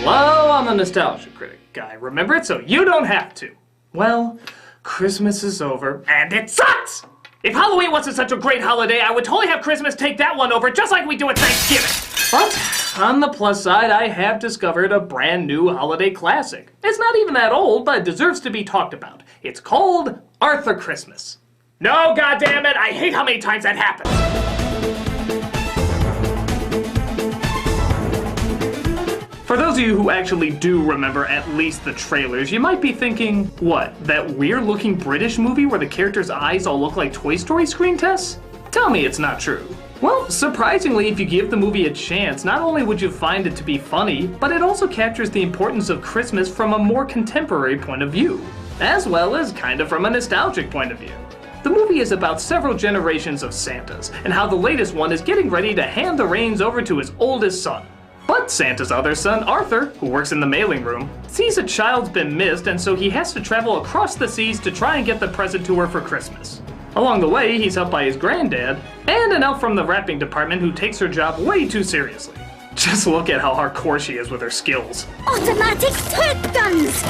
Hello, I'm the Nostalgia Critic guy. Remember it so you don't have to. Well, Christmas is over, and it sucks! If Halloween wasn't such a great holiday, I would totally have Christmas take that one over just like we do at Thanksgiving. But on the plus side, I have discovered a brand new holiday classic. It's not even that old, but it deserves to be talked about. It's called Arthur Christmas. No, goddammit, I hate how many times that happens. For those of you who actually do remember at least the trailers, you might be thinking, what, that weird-looking British movie where the characters' eyes all look like Toy Story screen tests? Tell me it's not true. Well, surprisingly, if you give the movie a chance, not only would you find it to be funny, but it also captures the importance of Christmas from a more contemporary point of view, as well as kind of from a nostalgic point of view. The movie is about several generations of Santas, and how the latest one is getting ready to hand the reins over to his oldest son. But Santa's other son, Arthur, who works in the mailing room, sees a child's been missed, and so he has to travel across the seas to try and get the present to her for Christmas. Along the way, he's helped by his granddad, and an elf from the wrapping department who takes her job way too seriously. Just look at how hardcore she is with her skills. Automatic tape guns!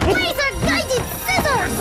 Laser-guided scissors!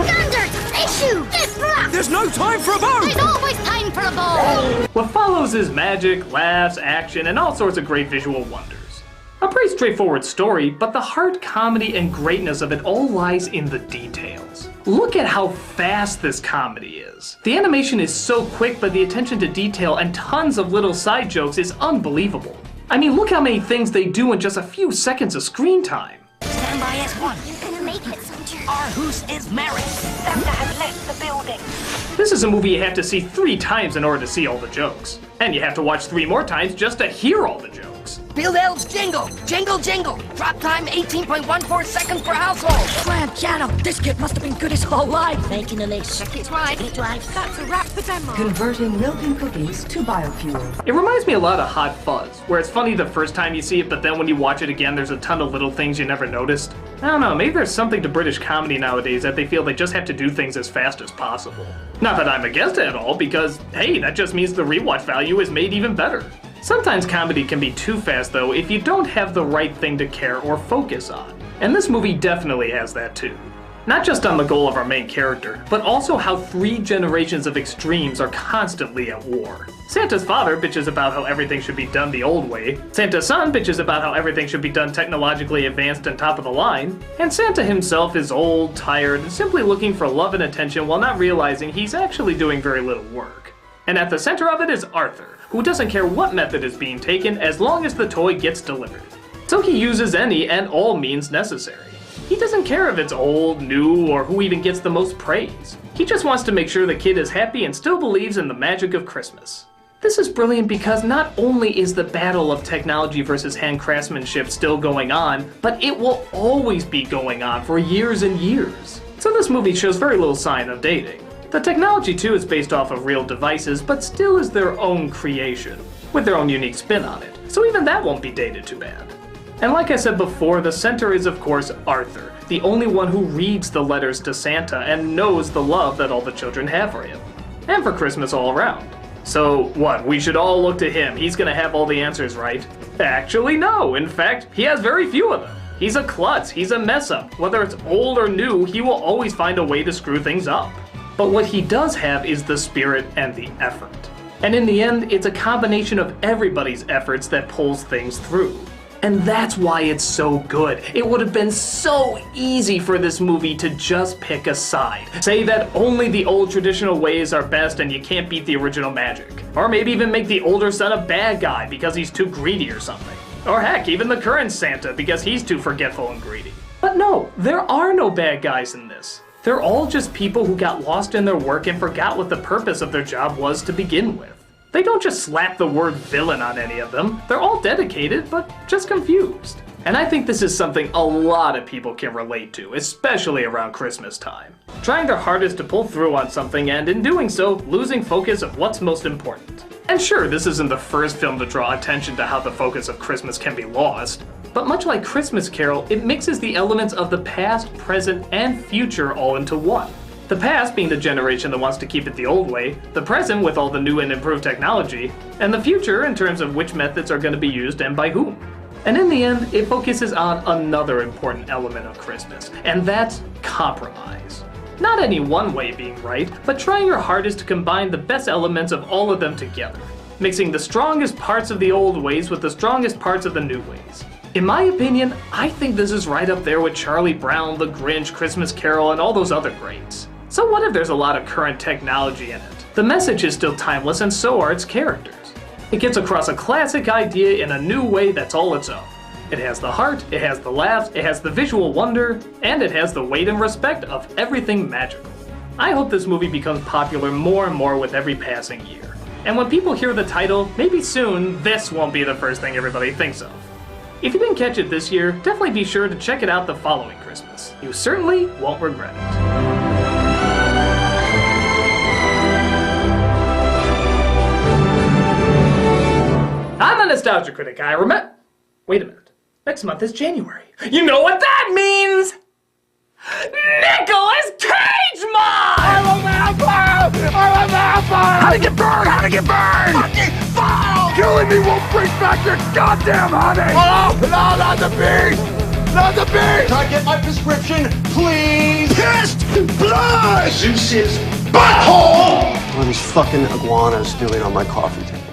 Standard issue! Disrupt! There's no time for a bow! There's always time for a ball! What follows is magic, laughs, action, and all sorts of great visual wonders. A pretty straightforward story, but the heart, comedy, and greatness of it all lies in the details. Look at how fast this comedy is. The animation is so quick, but the attention to detail and tons of little side jokes is unbelievable. I mean, look how many things they do in just a few seconds of screen time. Stand by S1. You're gonna make it, soldier. Our host is married. Santa has left the building. This is a movie you have to see 3 times in order to see all the jokes. And you have to watch 3 more times just to hear all the jokes. Build elves jingle. Jingle jingle. Drop time 18.14 seconds per household. Slam piano. This kid must have been good his whole life. Making a list. Check it right. That's a wrap for demo. Converting milk and cookies to biofuel. It reminds me a lot of Hot Fuzz, where it's funny the first time you see it, but then when you watch it again, there's a ton of little things you never noticed. I don't know, maybe there's something to British comedy nowadays that they feel they just have to do things as fast as possible. Not that I'm against it at all, because, hey, that just means the rewatch value is made even better. Sometimes comedy can be too fast, though, if you don't have the right thing to care or focus on. And this movie definitely has that too. Not just on the goal of our main character, but also how 3 generations of extremes are constantly at war. Santa's father bitches about how everything should be done the old way, Santa's son bitches about how everything should be done technologically advanced and top of the line, and Santa himself is old, tired, and simply looking for love and attention while not realizing he's actually doing very little work. And at the center of it is Arthur, who doesn't care what method is being taken as long as the toy gets delivered. So he uses any and all means necessary. He doesn't care if it's old, new, or who even gets the most praise. He just wants to make sure the kid is happy and still believes in the magic of Christmas. This is brilliant because not only is the battle of technology versus hand craftsmanship still going on, but it will always be going on for years and years. So this movie shows very little sign of dating. The technology too is based off of real devices, but still is their own creation, with their own unique spin on it, so even that won't be dated too bad. And like I said before, the center is of course Arthur, the only one who reads the letters to Santa and knows the love that all the children have for him, and for Christmas all around. So what, we should all look to him, he's gonna have all the answers, right? Actually no, in fact, he has very few of them. He's a klutz, he's a mess up. Whether it's old or new, he will always find a way to screw things up. But what he does have is the spirit and the effort. And in the end, it's a combination of everybody's efforts that pulls things through. And that's why it's so good. It would have been so easy for this movie to just pick a side. Say that only the old traditional ways are best and you can't beat the original magic. Or maybe even make the older son a bad guy because he's too greedy or something. Or heck, even the current Santa because he's too forgetful and greedy. But no, there are no bad guys in this. They're all just people who got lost in their work and forgot what the purpose of their job was to begin with. They don't just slap the word villain on any of them. They're all dedicated, but just confused. And I think this is something a lot of people can relate to, especially around Christmas time. Trying their hardest to pull through on something and in doing so, losing focus of what's most important. And sure, this isn't the first film to draw attention to how the focus of Christmas can be lost. But much like Christmas Carol, it mixes the elements of the past, present, and future all into one. The past being the generation that wants to keep it the old way, the present with all the new and improved technology, and the future in terms of which methods are going to be used and by whom. And in the end, it focuses on another important element of Christmas, and that's compromise. Not any one way being right, but trying your hardest to combine the best elements of all of them together, mixing the strongest parts of the old ways with the strongest parts of the new ways. In my opinion, I think this is right up there with Charlie Brown, The Grinch, Christmas Carol, and all those other greats. So what if there's a lot of current technology in it? The message is still timeless, and so are its characters. It gets across a classic idea in a new way that's all its own. It has the heart, it has the laughs, it has the visual wonder, and it has the weight and respect of everything magical. I hope this movie becomes popular more and more with every passing year. And when people hear the title, maybe soon, this won't be the first thing everybody thinks of. If you didn't catch it this year, definitely be sure to check it out the following Christmas. You certainly won't regret it. I'm a nostalgia critic. Wait a minute. Next month is January. You know what that means? Nicolas Cage month! I'm a vampire! I'm a vampire! How to get burned? How to get burned? Fucking fall! Killing me won't bring back your goddamn honey! Oh, no, not the beast! Not the beast! Can I get my prescription, please? Pissed blood! Zeus's butthole! What are these fucking iguanas doing on my coffee table?